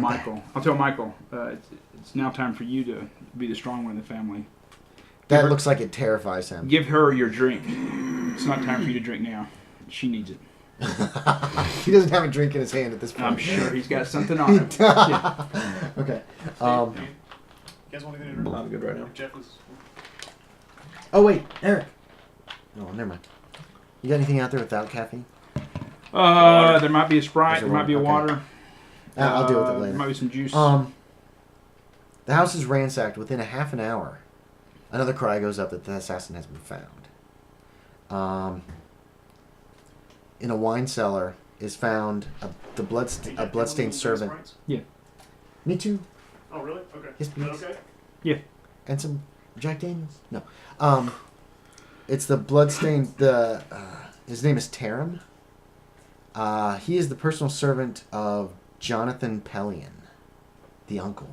Michael. I'll tell Michael. It's now time for you to be the strong one in the family. That looks like it terrifies him. Give her your drink. It's not time for you to drink now. She needs it. He doesn't have a drink in his hand at this point. I'm sure he's got something on him. Okay. You guys want anything to drink? I'm good right now. Jeff was... Oh, wait. Erik. Oh, never mind. You got anything out there without caffeine? There might be a Sprite. There might be a Okay. water. I'll deal with it later. There might be some juice. The house is ransacked. Within a half an hour, another cry goes up that the assassin has been found. In a wine cellar is found a bloodstained servant. Yeah. Me too. Oh, really? Okay. Yes, Is that please. okay? Yeah. And some Jack Daniels? No. It's the bloodstained... his name is Tarim. He is the personal servant of Jonathan Pellion, the uncle.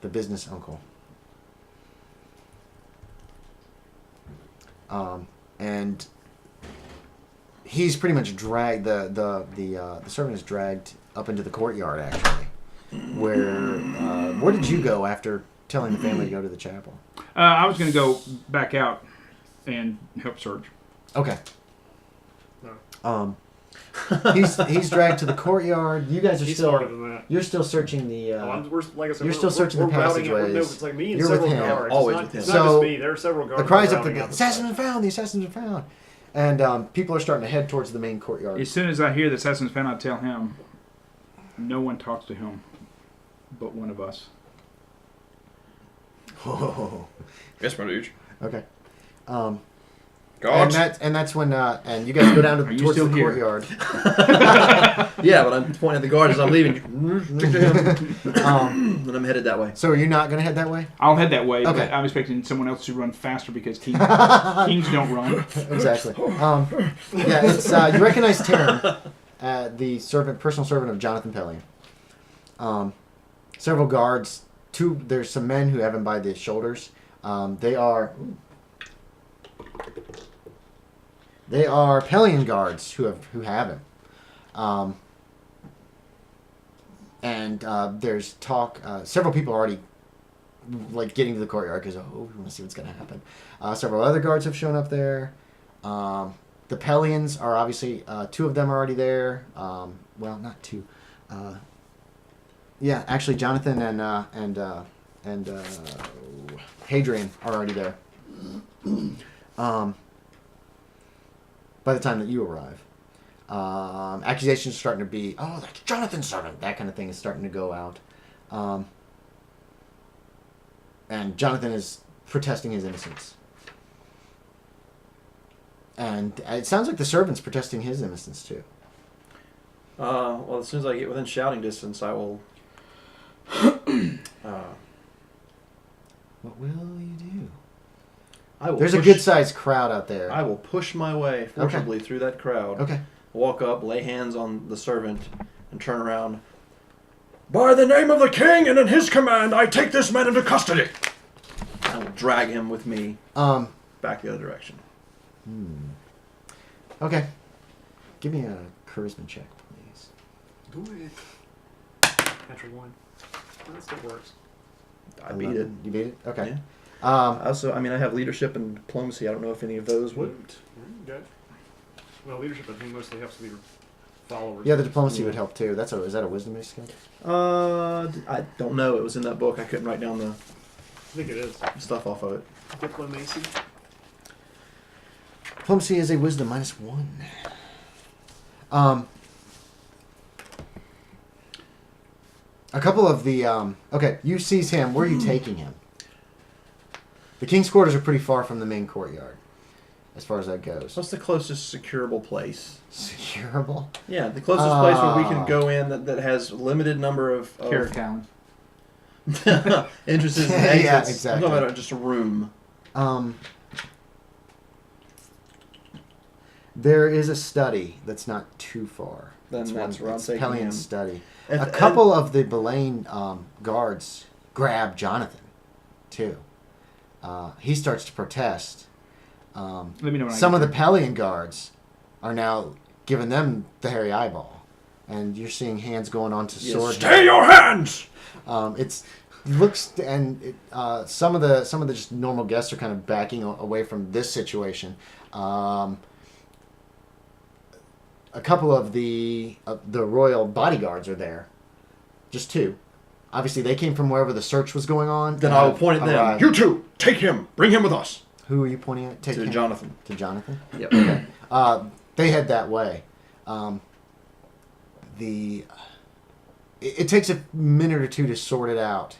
The business uncle. And he's pretty much dragged... The servant is dragged up into the courtyard, actually. Where did you go after telling the family to go to the chapel? I was going to go back out and help search. Okay. No. He's dragged to the courtyard. You guys are He's still... smarter than that. You're still searching the... Like I said, you're still searching the routing it. passageways. No, it's like me and You're with several him. guards. Always it's not, with him. It's not So, just me. There are several guards. the cries up, routing the out assassins have been found, the assassins have been found. And people are starting to head towards the main courtyard. As soon as I hear the assassin's found, I tell him, no one talks to him but one of us. Oh. Yes, my dude. Okay. Guards. And that's when and you guys go down Are you towards the still here? courtyard. Yeah, but I'm pointing at the guard as I'm leaving. Drink to him. And I'm headed that way. So you're not going to head that way? I'll head that way, Okay. but I'm expecting someone else to run faster because kings don't run. Exactly. Yeah, it's you recognize Tarim, the personal servant of Jonathan Pellion. Several guards. There's some men who have him by the shoulders. They are Pellion guards who have him. And there's talk. Several people are already getting to the courtyard because we want to see what's going to happen. Several other guards have shown up there. The Pellions are obviously 2 of them are already there. Well, not 2. Yeah, actually, Jonathan and Hadrian are already there. By the time that you arrive, accusations are starting to be, that's Jonathan's servant. That kind of thing is starting to go out. And Jonathan is protesting his innocence. And it sounds like the servant's protesting his innocence too. Well, as soon as I get within shouting distance, I will... What will you do? There's a good-sized crowd out there. I will push my way forcibly through that crowd. Okay. Walk up, lay hands on the servant, and turn around. By the name of the king and in his command, I take this man into custody. I will drag him with me back the other direction. Okay. Give me a charisma check, please. Do it. Natural 1. That still works. I beat it. You beat it? Okay. Yeah. Also, I have leadership and diplomacy. I don't know if any of those would. Okay. Well, leadership, I think, mostly helps with your followers. Yeah, the diplomacy would help too. Is that a wisdom-based skill? I don't know. It was in that book. I couldn't write down the I think it is. stuff off of it. Diplomacy. Diplomacy is a wisdom -1. A couple of the okay, you seize him. Where are you taking him? The king's quarters are pretty far from the main courtyard, as far as that goes. What's the closest securable place? Securable? Yeah, the closest place where we can go in that has limited number of Carrick-Allen. entrances and exits. Yeah, exactly. I'm talking about just a room. There is a study that's not too far. Then that's where I'm taking him. Pellion's study. A couple of the Belaine guards grab Jonathan, too. He starts to protest. Let me know when Some of the Pellion guards are now giving them the hairy eyeball. and you're seeing hands going on to sword. Stay your hands! It's looks and some of the just normal guests are kind of backing away from this situation. A couple of the royal bodyguards are there, just 2. Obviously, they came from wherever the search was going on. Then I will point at them. You two, take him. Bring him with us. Who are you pointing at? To Jonathan. To Jonathan? Yep. Okay. They head that way. It takes a minute or 2 to sort it out.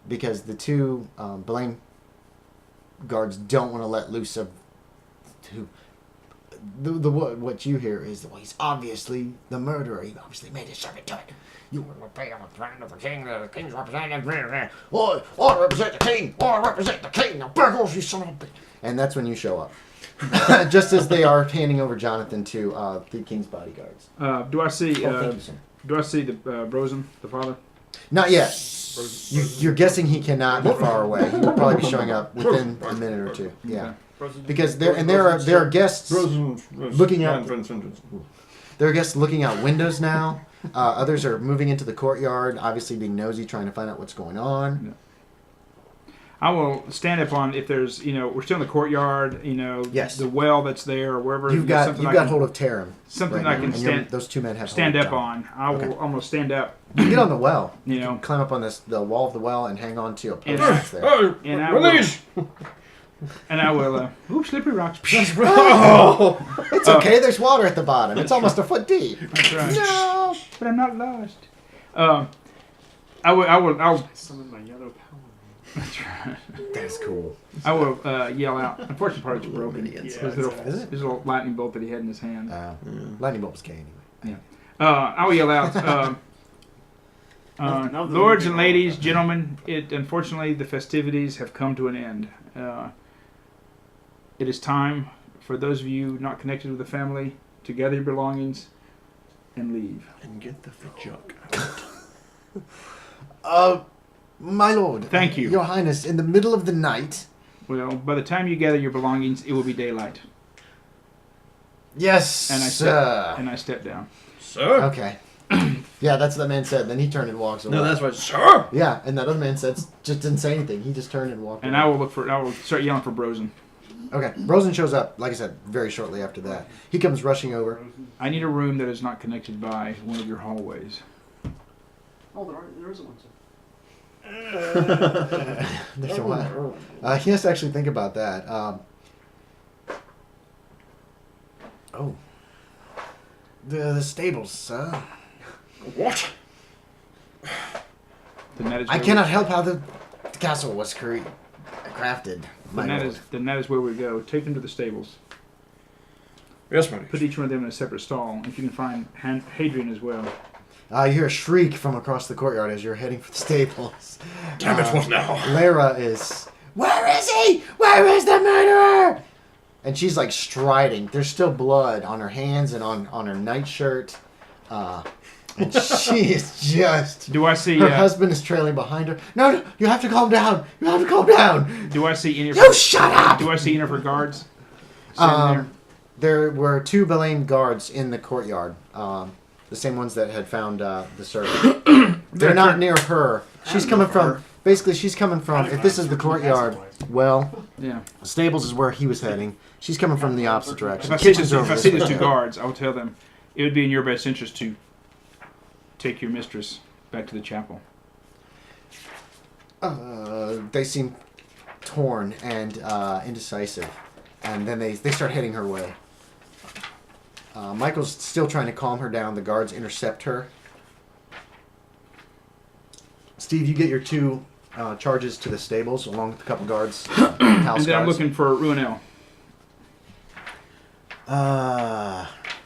Because the 2 blame guards don't want to let loose of who. What you hear is, well, he's obviously the murderer. He obviously made his servant do it. You will obey on the throne of the king. The king's representative. I represent the king. I represent the king. Now back off, you son of a bitch. And that's when you show up. Just as they are handing over Jonathan to the king's bodyguards. Do I see? Thank you, sir. Do I see the Brosen, the father? Not yet. You're guessing he cannot be far away. He will probably be showing up within a minute or 2. Yeah. Because there are guests looking out. There are guests looking out windows now. Others are moving into the courtyard, obviously being nosy, trying to find out what's going on. Yeah. I will stand up on if there's we're still in the courtyard. Yes. The well that's there or wherever. You've got hold of Tarim. Something right I can stand. Those 2 men have stand hold up of on. I'm gonna stand up. You can get on the well. You can climb up on the wall of the well and hang on to a post that's there. And I will. And I will. Slippery rocks. Oh, it's okay. There's water at the bottom. It's almost a foot deep. That's right. No, but I'm not lost. I'll Summon my yellow power. That's right. That's cool. I will yell out. Unfortunately, part it's broken. Is His little lightning bolt that he had in his hand. Lightning bolt was gay anyway. I will yell out. Lords and ladies, gentlemen, unfortunately the festivities have come to an end. It is time for those of you not connected with the family to gather your belongings and leave. And get the junk out. My lord. Thank you. Your Highness, in the middle of the night. Well, by the time you gather your belongings, it will be daylight. Yes, and sir. I step down. Sir? Okay. Yeah, that's what that man said. Then he turned and walks away. No, that's what, sir? Yeah, and that other man said, just didn't say anything. He just turned and walked away. And I will start yelling for Brosen. Okay. Brosen shows up, like I said, very shortly after that. He comes rushing over. I need a room that is not connected by one of your hallways. Oh, there is one, sir. There's a lot. He has to actually think about that. The stables, sir. What? I cannot help how the castle was crafted. Then that is where we go. Take them to the stables. Yes, my Put each one of them in a separate stall. If you can find Hadrian as well. You hear a shriek from across the courtyard as you're heading for the stables. Damn it, what now? Lara is... Where is he? Where is the murderer? And she's like striding. There's still blood on her hands and on her nightshirt. And she is just... Do I see... Her husband is trailing behind her. No, you have to calm down. You have to calm down. Do I see any of You shut up! Do I see any of her guards? There were 2 Belain guards in the courtyard. The same ones that had found the servant. They're not near her. She's coming from... Basically, she's coming from... If this is the courtyard, well... Yeah. Stables is where he was heading. She's coming from the opposite direction. If I see these 2 guards, I will tell them it would be in your best interest to take your mistress back to the chapel. They seem torn and indecisive. And then they start heading her way. Michael's still trying to calm her down. The guards intercept her. Steve, you get your 2 charges to the stables along with a couple guards. And then I'm looking for Ruinil.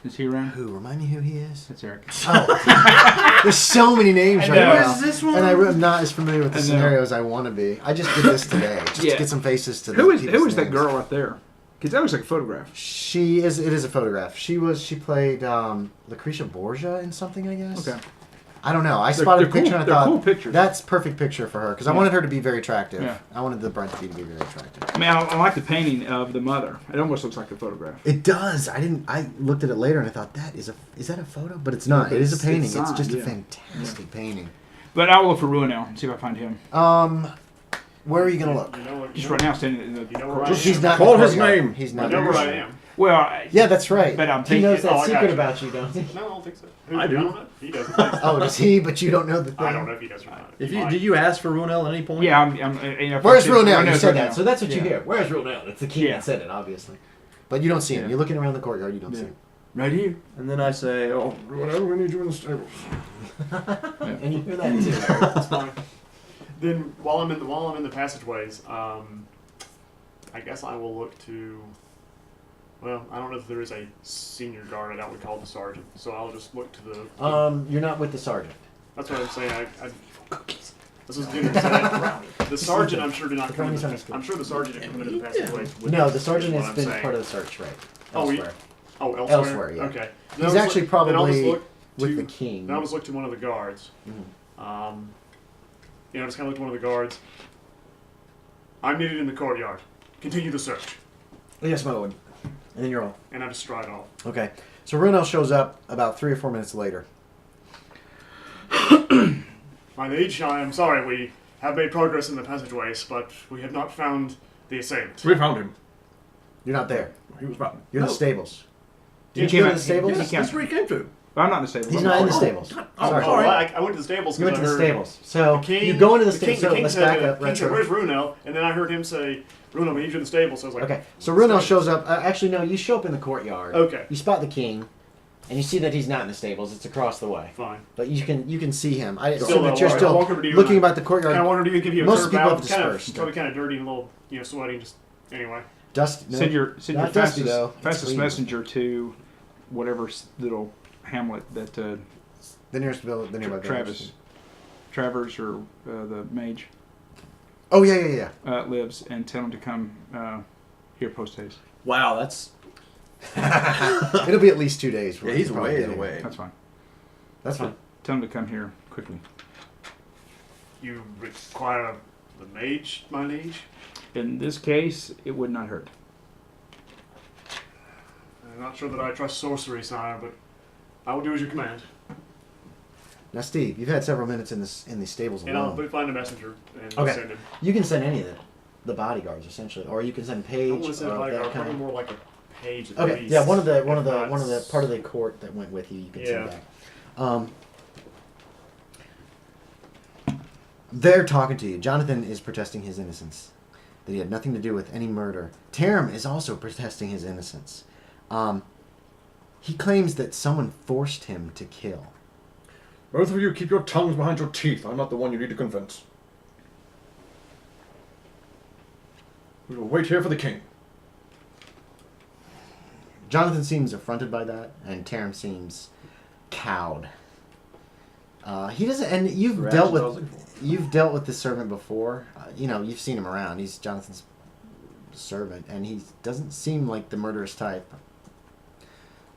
Is he around? Who? Remind me who he is? That's Erik. Oh. There's so many names right now. Where's this one? And I'm not as familiar with the scenario as I want to be. I just did this today. Just to get some faces to the Who is that girl out there? Because that looks like a photograph. It is a photograph. She played Lucretia Borgia in something, I guess. Okay. I don't know. I spotted a they're picture and I they're thought, cool pictures. that's perfect picture for her. Because I Yeah. wanted her to be very attractive. Yeah. I wanted the bride to be very attractive. I mean, I like the painting of the mother. It almost looks like a photograph. It does. I looked at it later and I thought, is that a photo? But it's not. but It is a it's painting. It's signed, just a yeah. fantastic painting. But I will look for Ruinil and see if I find him. Where are you going to look? You know what? Just right now, standing in the. You know where I courtyard. am. He's not Call in the his courtyard. name. He's I not know in where the I courtyard. am. Well, Yeah, that's right. But I'm he thinking. knows that Oh, I got secret you. about you, don't he? No, I don't think so. I do. know. He doesn't. Think so. Oh, does he? But you don't know the thing. I don't know if he does or not. If He you might. did you ask for Ruinil at any point? Yeah, I'm. You know, Where's Ruinil? You Ruinil's said Ruinil. that. So that's what you Yeah. hear. Where's Ruinil? It's the king Yeah. that said it, obviously. But you don't see him. Yeah. You're looking around the courtyard. You don't see Yeah. him. Right here. And then I say, "Oh, Ruinil, we need you in the stables." And you hear that too. That's fine. Then while I'm in the passageways, I guess I will look to. Well, I don't know if there is a senior guard. I doubt we call the sergeant. So I'll just look to the. You're not with the sergeant. That's what I'm saying. This is dinner. So the sergeant, I'm sure, did not come into. I'm sure the sergeant didn't come into the passageways. with No, us, the is sergeant what has I'm been saying. part of the search, right? Oh, Elsewhere. Oh, elsewhere. Elsewhere, yeah. Okay. He's actually Then I'll just probably look with to- the king. Then I'll just look to one of the guards. Mhm. Just kind of look to one of the guards. I'm needed in the courtyard. Continue the search. Yes, my lord. And then you're all. And I just stride off. Okay. So Ruinil shows up about 3 or 4 minutes later. My liege, I am sorry, we have made progress in the passageways, but we have not found the assailant. We found him. You're not there. He was found. You're in the No. stables. He Did you came go to out- the stables? he- That's where he came to. I'm not in the stable. He's I'm not in the courtyard. stables. Oh, Sorry. sorry. I went to the stables You went because to I the heard stables. So the king, you go into the the king, stables. the So king let's said, back up. King said, retro. where's Ruinil? And then I heard him say, Ruinil, we need you in the stable. So I was like, Okay. So Ruinil shows up. Actually, no. You show up in the courtyard. Okay, You spot the king, and you see that he's not in the stables. It's across the way. fine. But you can see him. I Still, assume that you're I'll still walk over to you looking and about the courtyard. Kind of wanted to give you a Most turf people out. have Kind of, dispersed. probably kind of dirty and a little, sweaty. Just anyway. Dust. No. Send your Not dusty, fastest, though. It's fastest clean. messenger to whatever little hamlet that the nearest village. The nearby Travis, Travers or the mage Oh yeah. lives, and tell him to come here post haste. Wow, that's It'll be at least 2 days. yeah. He's Probably way getting- away. That's fine. That's fine. Tell him to come here quickly. You require the mage, my liege? In this case, it would not hurt. I'm not sure that I trust sorcery, sire, but I will do as you command. Now, Steve, you've had several minutes in the stables And I'll alone. find a messenger and Okay. send him. You can send any of the bodyguards essentially, or you can send I Paige. don't want to send or like that probably kind more like a page. At Okay, least, yeah, one of the if not part of the court that went with you. You can send Yeah. back. They're talking to you. Jonathan is protesting his innocence, that he had nothing to do with any murder. Tarim is also protesting his innocence. He claims that someone forced him to kill. Both of you keep your tongues behind your teeth. I'm not the one you need to convince. We will wait here for the king. Jonathan seems affronted by that, and Tarim seems cowed. He doesn't, and you've Reactions dealt I was with looking for. you've dealt with this servant before. You've seen him around. He's Jonathan's servant, and he doesn't seem like the murderous type.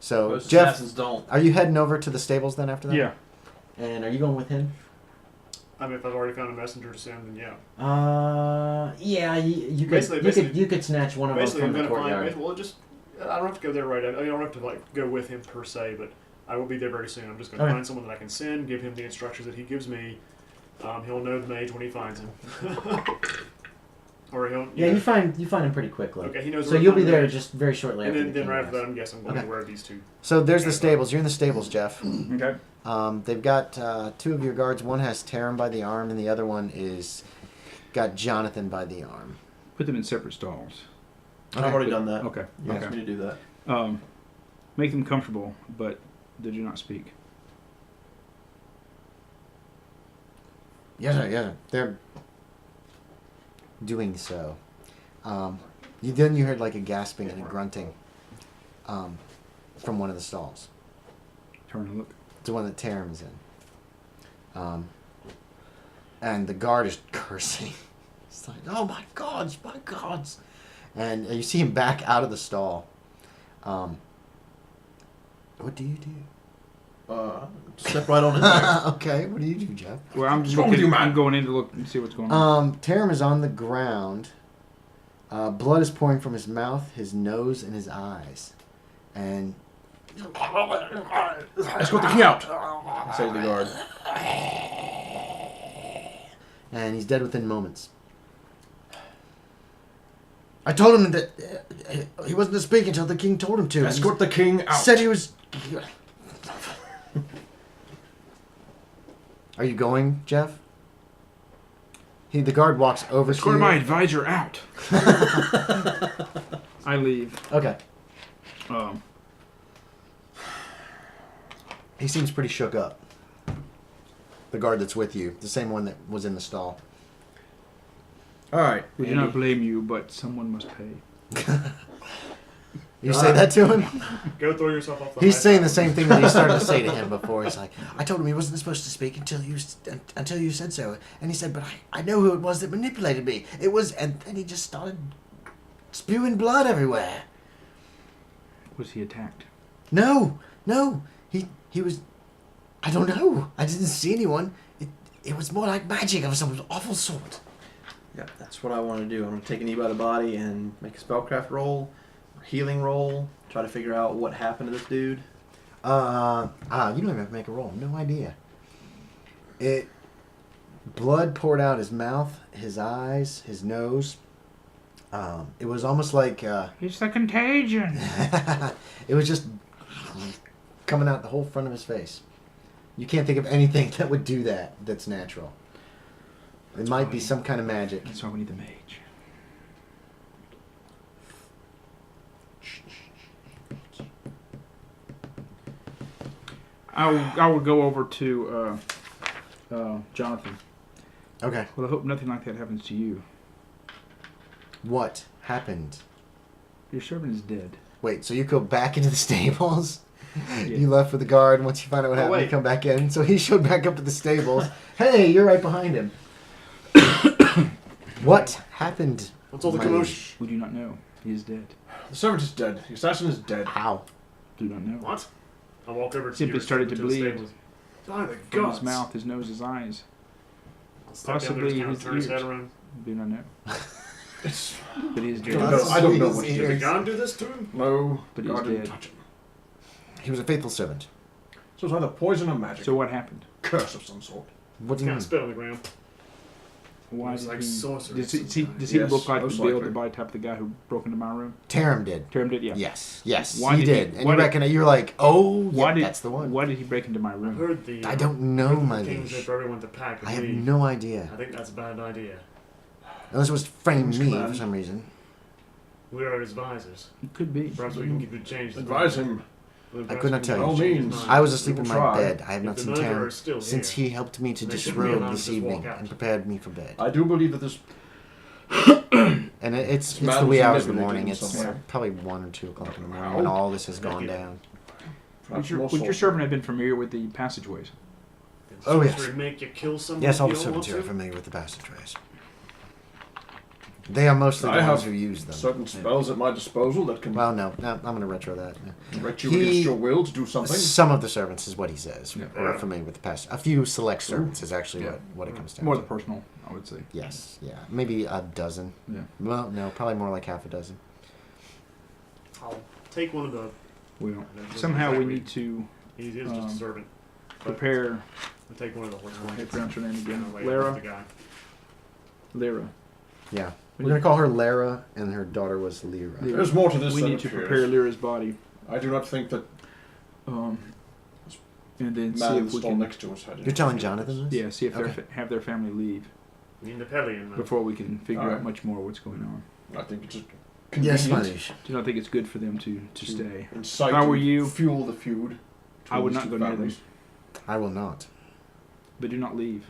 So, Most Jeff, assassins don't. are you heading over to the stables then after that? Yeah. And are you going with him? I mean, if I've already found a messenger to send, then yeah. Yeah, you Basically- you could snatch one of them Basically, from I'm the gonna courtyard. find. Well, I don't have to go there right. I don't have to like go with him per se, but I will be there very soon. I'm just gonna Okay. find someone that I can send, give him the instructions that he gives me. He'll know the mage when he finds him. Or he'll. Yeah, you find him pretty quickly. Okay, he knows. So where to you'll find be the there mage. just very shortly And after then, the king right after that, arrives. I'm guessing I'm going Okay. to where these two. So there's the stables. You're in the stables, Jeff. Okay. They've got 2 of your guards. One has Tarim by the arm, and the other one is got Jonathan by the arm. Put them in separate stalls. I've already done that. Okay. You asked Okay. me to do that. Make them comfortable, but they do not speak. Yeah. They're doing so. Then you heard like a gasping and a grunting from one of the stalls. Turn and look. It's the one that Tarim is in. And the guard is cursing. It's like, oh my gods, my gods. And you see him back out of the stall. What do you do? Step right on in there. Okay, what do you do, Jeff? Well, I'm What's wrong with looking. you, man? I'm going in to look and see what's going on. Tarim is on the ground. Blood is pouring from his mouth, his nose, and his eyes. And Escort the king out. Says the guard. and he's dead within moments. I told him that he wasn't to speak until the king told him to. Escort the king out. Said he was. Are you going, Jeff? The guard walks over to Escort you. my advisor out. I leave. Okay. Um, He seems pretty shook up. The guard that's with you, the same one that was in the stall. All right. we do not blame you, but someone must pay. You say that to him? Go throw yourself off the He's high saying the tower. same thing that he started to say to him before. He's like, I told him he wasn't supposed to speak until you said so. And he said, but I know who it was that manipulated me. It was, and then he just started spewing blood everywhere. Was he attacked? No, he was, I don't know. I didn't see anyone. It was more like magic of some awful sort. Yeah, that's what I want to do. I'm going to take a knee by the body and make a spellcraft roll, healing roll, try to figure out what happened to this dude. You don't even have to make a roll. No idea. Blood poured out his mouth, his eyes, his nose. It was almost like It's the contagion. it was just coming out the whole front of his face. You can't think of anything that would do that. That's natural. It might be some kind of magic. That's why we need the mage. I will go over to Jonathan. Okay. Well, I hope nothing like that happens to you. What happened? Your servant is dead. Wait, so you go back into the stables? Yeah. You left with the guard, and once you find out what happened, you wait. come back in. So he showed back up to the stables. Hey, you're right behind him. What happened? What's all the my commotion? We do not know. He is dead. The servant is dead. The assassin is dead. How? Do not know. What? I walk over to Simply you, started to the bleed. stables. By the From gods. his mouth, his nose, his eyes. I'll step down there, Possibly just kind of his turn his ears. head around. Do not know. It's, But he is I dead. don't know, I don't know what he Did did. the gun do this to him? No, But God he's didn't dead. touch him. He was a faithful servant. So it's either poison or magic. So what happened? Curse of some sort. What do Kind you mean? of spit on the ground. Why It's did like he? sorcery Does of he, some kind. does he Yes, look like most the build likely. the body type of the guy who broke into my room? Tarim did. Tarim did, yeah. Yes, Why he did he- did. And why you did- reckon you're like, oh, Why yeah, did that's the one. Why did he break into my I room? heard the. I don't know, my the king said liege. for everyone to pack and I have leave. no idea. I think that's a bad idea. Unless it was to frame Who's me command? for some reason. We are his advisors. It could be. Perhaps we can give you change. his Advise mind. him. Then I perhaps could not we tell can you. change his By all mind. I was asleep We in will my try. bed. I have If not the seen murderer Tarim is still since here, he helped me to they should disrobe realize this just walk evening out. and prepared me for bed. I do believe that this And it's man the wee was hours of the manipulated morning. in It's some way. probably 1 or 2 o'clock in the morning How? when all this has Make gone it- down. perhaps Would more your sorcery. servant have been familiar with the passageways? Did Oh, yes. sorcery make you kill someone Yes, all you the don't want servants here are to? familiar with the passageways. They are mostly the I ones have who use them. certain spells at my disposal that can Well, no, I'm going to retro that. direct you He- against your will to do something. Some of the servants is what he says, Yeah. are familiar with the past. A few select servants is actually Yeah. what it comes down More to. the personal, I would say. Yes, yeah, maybe a dozen. Yeah. Well, no, probably more like half a dozen. I'll take one of the. Well, That's somehow we exactly- need to He is just a servant. But prepare. I'll take one of the horse I ones. pronounce her name again. Away with Lara. the guy. Lyra. Yeah, we're gonna call her Lara, and her daughter was Lyra. Lyra. There's more to this We than need to appears. prepare Lyra's body, I do not think that and then the see man if we stall can. next to us had You're telling Jonathan this? Yeah, see if Okay. they have their family leave You mean the Pelion, man. before we can figure Alright. out much more what's going on. I think it's just Yes, my convenient liege. Do not think it's good for them to to stay. incite If I were and you, fuel the feud. I would between not these go two near them. families. I will not. But do not leave.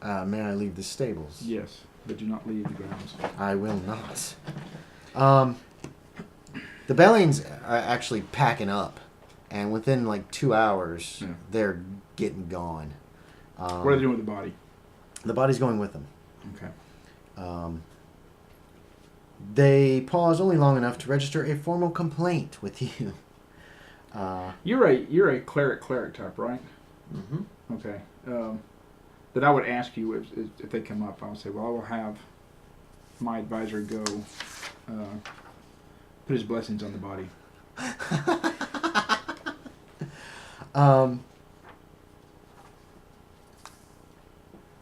May I leave the stables? Yes, but do not leave the grounds. I will not. The Bellions are actually packing up, and within like 2 hours, Yeah. they're getting gone. What are they doing with the body? The body's going with them. Okay. They pause only long enough to register a formal complaint with you. You're a cleric type, right? Mm-hmm. Okay. Then I would ask you if they come up. I would say, well, I will have my advisor go put his blessings on the body.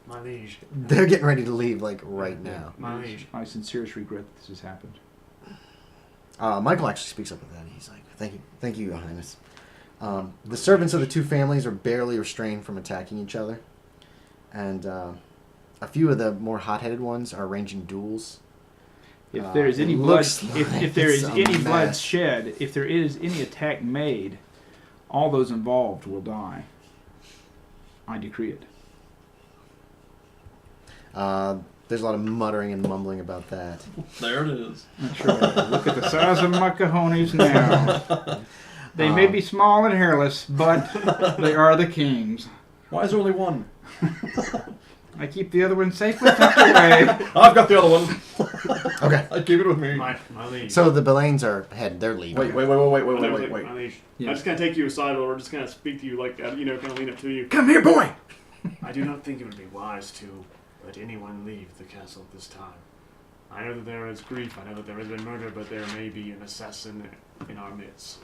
My liege. They're getting ready to leave, like, right now. My liege. I sincerely regret that this has happened. Michael actually speaks up with that. He's like, thank you, Your Highness. The servants of the two families are barely restrained from attacking each other. And a few of the more hot-headed ones are arranging duels. If there is any it blood, looks like if there it's is a any blood mess. shed, if there is any attack made, all those involved will die. I decree it. There's a lot of muttering and mumbling about that. There it is. That's right. Look at the size of my cojones now. They may be small and hairless, but they are the kings. Why is there only one? I keep the other one safely tucked away. I've got the other one. Okay. I keep it with me. My liege. So the Belanes are headed. They're leaving. Wait. My liege. Yeah. I'm just gonna take you aside, or just kind of speak to you, like kind of lean up to you. Come here, boy. I do not think it would be wise to let anyone leave the castle at this time. I know that there is grief. I know that there has been murder, but there may be an assassin in our midst.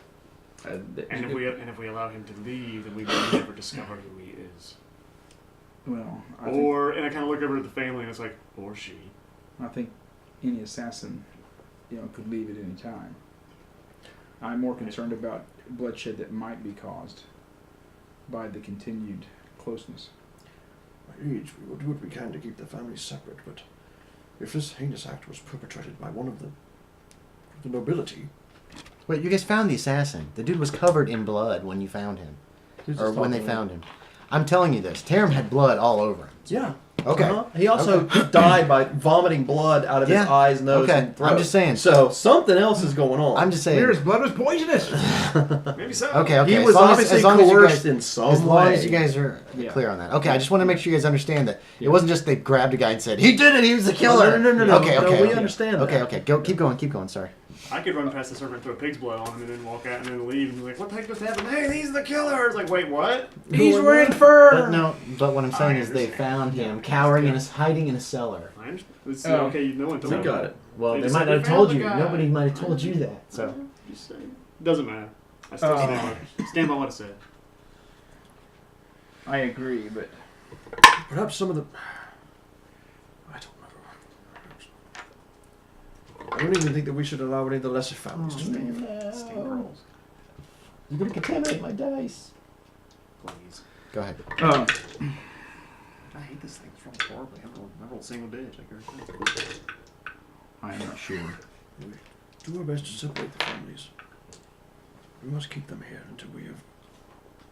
And if we allow him to leave, then we will never discover who he is. Well, And I kind of look over at the family, and it's like, or she. I think any assassin, could leave at any time. I'm more concerned about bloodshed that might be caused by the continued closeness. My liege, we will do what we can to keep the families separate, but if this heinous act was perpetrated by one of the nobility... Wait, you guys found the assassin. The dude was covered in blood when you found him. Or when they found him. I'm telling you this. Tarim had blood all over him. Yeah. Okay. He also died by vomiting blood out of his eyes, nose, and throat. I'm just saying. So something else is going on. I'm just saying. His blood was poisonous. Maybe so. Okay. He was obviously coerced in some way. As long as you guys are clear on that. Okay, I just want to make sure you guys understand that it wasn't just they grabbed a guy and said, he did it, he was the killer. No. Okay. We understand that. Okay. Keep going. Sorry. I could run past the servant, throw pig's blood on him, and then walk out and then leave and be like, what the heck just happened? Hey, he's the killer! It's like, wait, what? He's wearing fur. But what I'm saying is they found him cowering and hiding in a cellar. I understand. Okay, no one told We me. got it. Well, They they just might said not have they told found you. the guy. Nobody might have told you that. So Doesn't matter. I still stand by what I said. I agree, but Perhaps some of the... I don't know. I don't even think that we should allow any of the lesser families to leave. You're gonna contaminate my dice. Please. Go ahead. I hate this thing. It's really horribly. I rolled single digits. I am not sure. We do our best to separate the families. We must keep them here until we have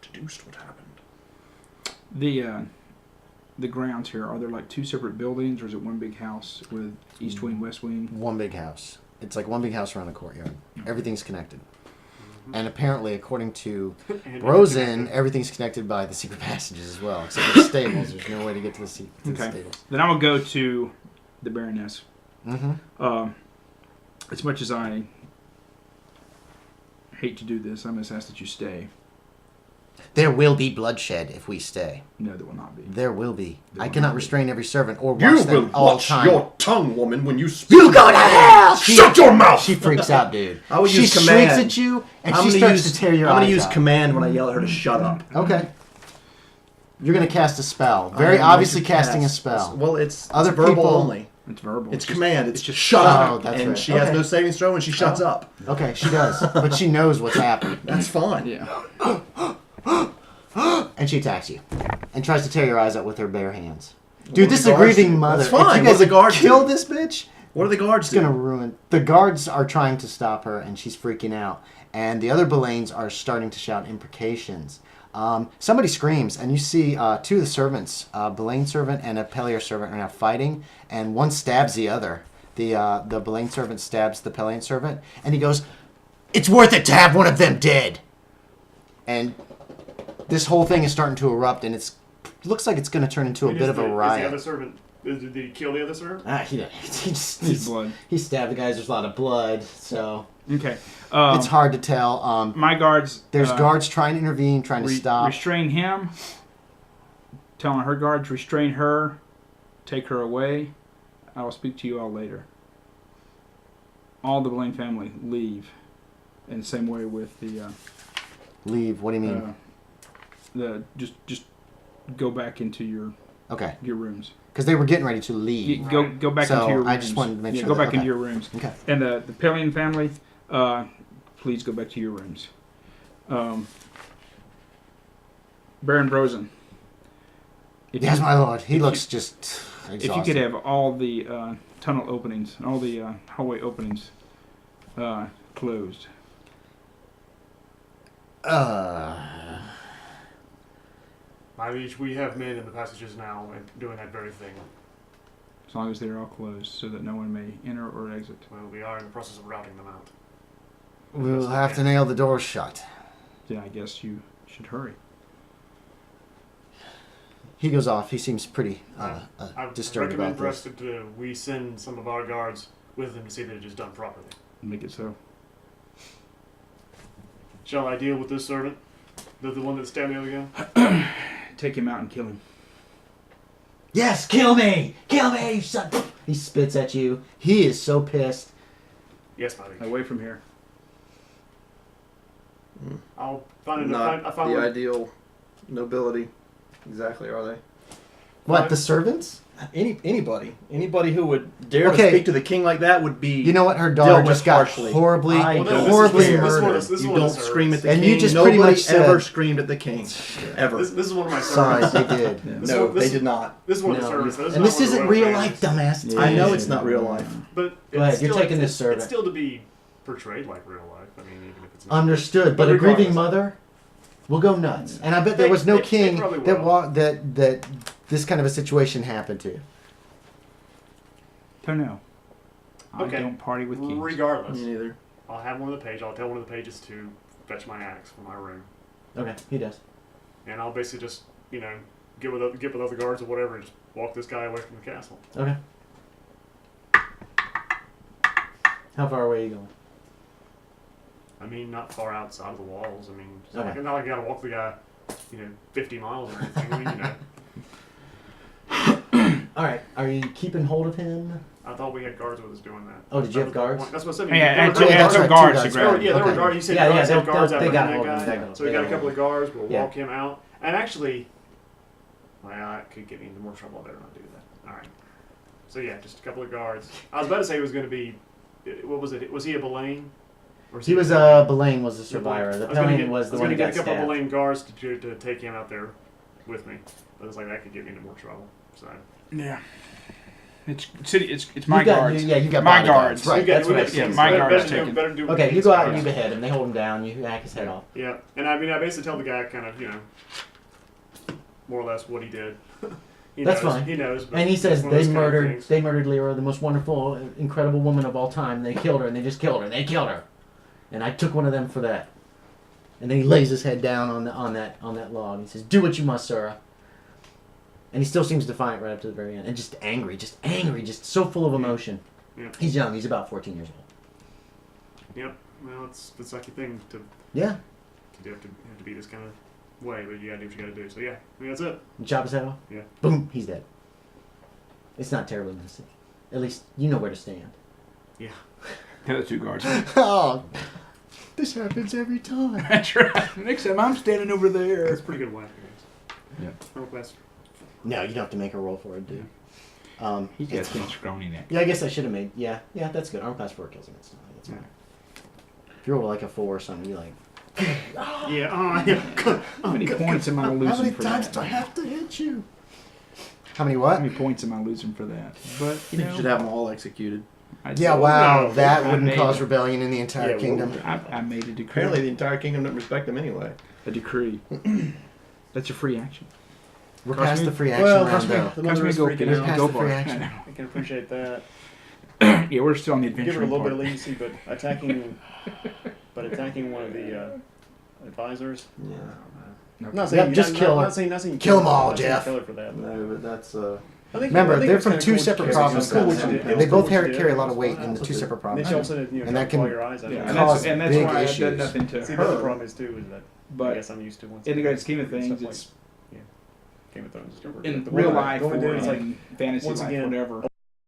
deduced what happened. The grounds here, are there like two separate buildings, or is it one big house with east wing, west wing? One big house. It's like one big house around the courtyard. Everything's connected. And apparently, according to Rosen, everything's connected by the secret passages as well. Except for the stables. There's no way to get to the stables. Then I'm going to go to the Baroness. Mm-hmm. As much as I hate to do this, I must ask that you stay. There will be bloodshed if we stay. No, there will not be. There will be. There I will cannot not be. restrain every servant or watch You them will all watch time. your tongue, woman, when you speak. You go to hell! Shut your mouth! She freaks out, dude. I would she use shrieks command. at you, and I'm she gonna starts use, to tear your I'm eyes gonna use out. command when I yell at her to shut up. Okay. You're going to cast a spell. Very obviously casting a spell. Well, it's Other verbal people- only. It's verbal. It's command. It's just Oh, shut up. that's and right. she has Okay. no savings throw, and she shuts up. Okay, she does. But she knows what's happening. That's fine. Yeah. And she attacks you. And tries to tear your eyes out with her bare hands. Dude, this is a guards grieving do? mother. That's fine. If you What guys do the guards kill do? this bitch, What do the guards it's do? going to ruin... The guards are trying to stop her, and she's freaking out. And the other Belanes are starting to shout imprecations. Somebody screams, and you see two of the servants, a Belane servant and a Pellier servant, are now fighting, and one stabs the other. The Belane servant stabs the Pellier servant, and he goes, "It's worth it to have one of them dead." And this whole thing is starting to erupt, and it looks like it's going to turn into a bit of a Is the riot. other servant? Did he kill the other servant? He His blood. he stabbed the guys. There's a lot of blood, so Okay. It's hard to tell. My guards. There's guards trying to intervene, trying to stop. Restrain him. Telling her guards, restrain her. Take her away. I will speak to you all later. All the Blaine family leave. In the same way with the. Leave. What do you mean? Just go back into your rooms. Because they were getting ready to leave. Go back into your rooms. I just wanted to make sure. Go back into your rooms. Okay. And the Pelion family, please go back to your rooms. Baron Brosen. Yes, my lord. He looks just exhausted. If you could have all the tunnel openings, all the hallway openings closed. My liege, we have men in the passages now and doing that very thing. As long as they're all closed, so that no one may enter or exit. Well, we are in the process of routing them out. We'll have to nail the doors shut. Then I guess you should hurry. He goes off. He seems pretty I disturbed recommend about for us this. to we send some of our guards with them to see that it is done properly. Make it so. Shall I deal with this servant? The one that's standing the other guy? Take him out and kill him. Yes, kill me! Kill me, you son! He spits at you. He is so pissed. Yes, my liege. Away from here. I'll find it. Not I find the one. ideal nobility. Exactly, are they? What, the servants? Anybody who would dare Okay. to speak to the king like that would be. You know what? Her dealt daughter with just got harshly. horribly I don't murdered. This is You one of don't the scream at the And king. you just Nobody pretty much said- ever screamed at the king, ever. This is one of my Sorry, servants. they did. Yeah. This No, one- this- they did not. This is one of the No, servants. and this not isn't one of the real royal life, families. dumbass. Yeah. I know it's not real life. But Go ahead, it's you're still- taking this it's servant. still to be portrayed like real life. I mean, even if it's not. Understood, but But a grieving regardless. mother will go nuts. And I bet there was no They king probably that will. that this kind of a situation happened to. Don't know. I Okay. don't party with kings. Regardless, Me neither. I'll have one of the pages. I'll tell one of the pages to fetch my axe from my room, Okay, he does. and I'll basically just get with other guards or whatever, and just walk this guy away from the castle. Okay. How far away are you going? I mean, not far outside of the walls. I mean, it's Okay. not like I gotta walk the guy, 50 miles or anything. I mean, All right. Are you keeping hold of him? I thought we had guards with us doing that. Oh, did you have That was the guards? point. That's what I said. Yeah, and There were two that's right, two guards guys. to Oh, grab. yeah, there were Okay. guards. You said Yeah, guards yeah, had guards out they got behind hold that of him, guy. they got- So we they got got a couple of guards. We'll Yeah. walk him out. And actually, well, that could get me into more trouble. I better not do that. All right. So yeah, just a couple of guards. I was about to say it was going to be, what was it? Was he a Belaine? Or He was Belaine was the survivor. The Pelion was the one that got I was going to get a couple of stabbed. Belaine guards to take him out there with me. But it's like that could get me into more trouble. So Yeah. It's my You got- guards. Yeah, you got My bodyguards. guards. Right, that's what I yeah, said. my guards better taken. better do what Okay, the you king's go out and guards. you behead him. They hold him down. You hack his head off. Yeah, and I mean, I basically tell the guy kind of, more or less what he did. He That's knows, fine. He knows. But And he says it's one of they those kind of murdered things. Lyra, the most wonderful, incredible woman of all time. They killed her, and they just killed her. They killed her, and I took one of them for that. And then he lays his head down on that log. He says, "Do what you must, sir." And he still seems defiant right up to the very end, and just angry, just so full of emotion. Yeah. He's young. He's about 14 years old. Yep. Well, it's the sucky thing to Yeah. have to be this kind of way, but you gotta do what you gotta do. So yeah, I mean that's it. You chop his head off. Yeah. Boom. He's dead. It's not terribly messy. At least you know where to stand. Yeah. The other two guards. Oh, this happens every time. That's right. Next time I'm standing over there. It's a pretty good whack. Yeah. I don't know if that's- No, you don't have to make a roll for it, dude. He's got some scrawny neck. Yeah, I guess I should have made. Yeah, that's good. Arm class 4 kills him. It's not. That's fine. If you roll like a 4 or something, you're like. Yeah. Yeah. How many points am I losing How many for times that? do I have to hit you? How many How what? many points am I losing for that? But You should have them all executed. Yeah, wow, No, that I wouldn't made- cause rebellion in the entire Yeah, kingdom. I made a decree. Apparently, the entire kingdom doesn't respect them anyway. A decree. That's a free action. We're Cost past me- the free action Well, round, cost me- though. The Cost mother me is go freaking get out. a Past go the bar. free I action. know. I can appreciate that. Yeah, we're still on the Give her a adventuring little bit part. of leniency, but attacking one of the advisors. Yeah. I'm not Okay. saying Yep, just kill her. Not saying Kill 'em all, not saying Jeff. Kill her for that. No, but that's Remember, I think they're it's from kinda two cool separate what you provinces. did. Cool what you did. They It's cool both what you did. carry a lot of weight in the two separate And then she provinces. also did, And that can- claw your eyes out. Yeah, Cause and that's big why issues. I've done nothing to See, the other her. problem is too is that I But guess I'm used to once in the again, grand scheme of stuff things, like it's Game of Thrones. in The real one- life the only or thing is, like, in fantasy once life, again, whatever.